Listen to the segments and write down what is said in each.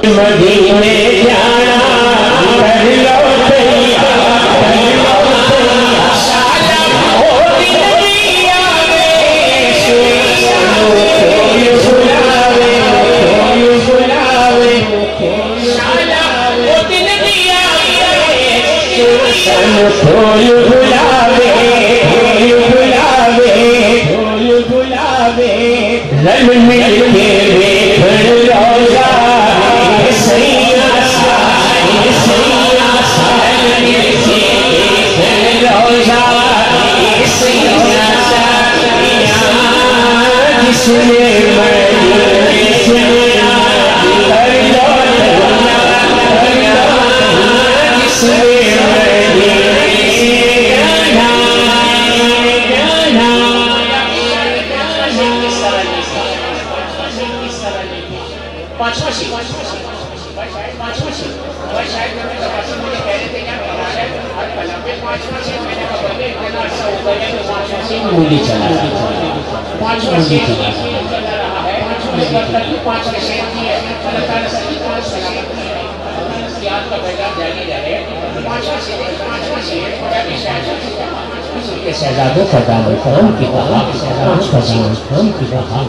मदीने जाना कर लो शहजादों का दामन करम की कहा पांच खजान करम की कहा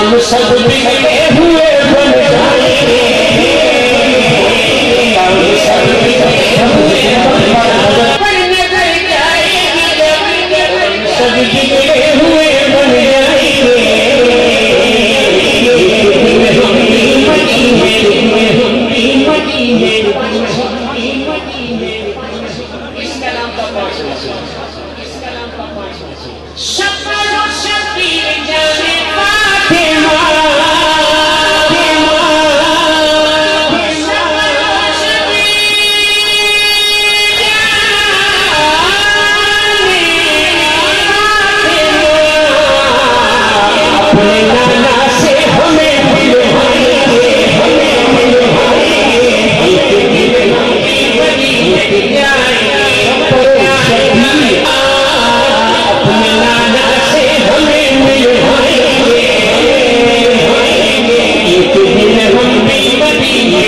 हम सब बिगड़े हुए बन जाएंगे, हम सब बिगड़े हुए पर नजर जाएगी, सब बिगड़े हुए बन जाएंगे, हम भी मदीने, हम भी मदीने, इसका नाम का पांचवा शब्द शबीर जाने फातिमा, अपने नाना से हमें मिलवाएंगे, अपने नाना से हमें मिलवाएंगे, एक दिन हम भी मदीने,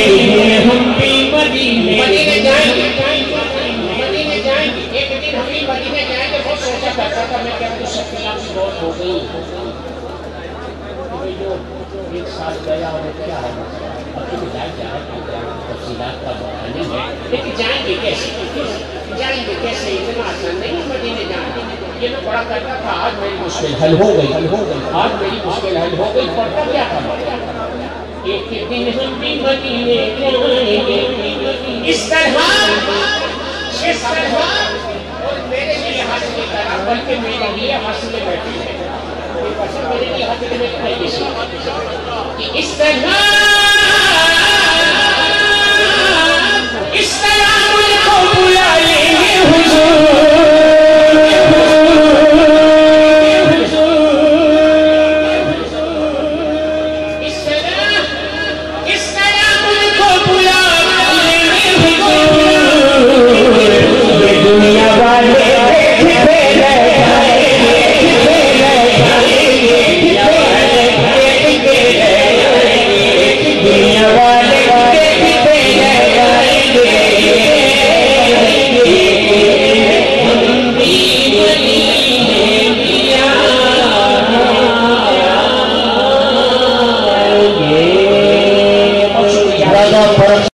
हम भी मदीने जाएंगे, मदीने जाएंगे, एक दिन हम भी मदीने जाएंगे। बहुत सोचा करता था मैं, क्या कुछ शक्तियाँ की बहुत हो गई, जो एक साल गया और क्या है अब तो जाए तफसीलात का बता नहीं है, लेकिन जाएंगे कैसे, जाएंगे कैसे, इतना आसान नहीं मदीने जाना। ये मैं पढ़ा करता था, आज मेरी मुश्किल हल हो गई, आज मेरी मुश्किल हल हो गई। पढ़ता क्या था, एक दिन हम भी मदीने जाएंगे, इस तरह और मेरे लिए हासिल करा, बल्कि मेरे लिए हासिल बैठी है, मेरे लिए हासिल में इस तरह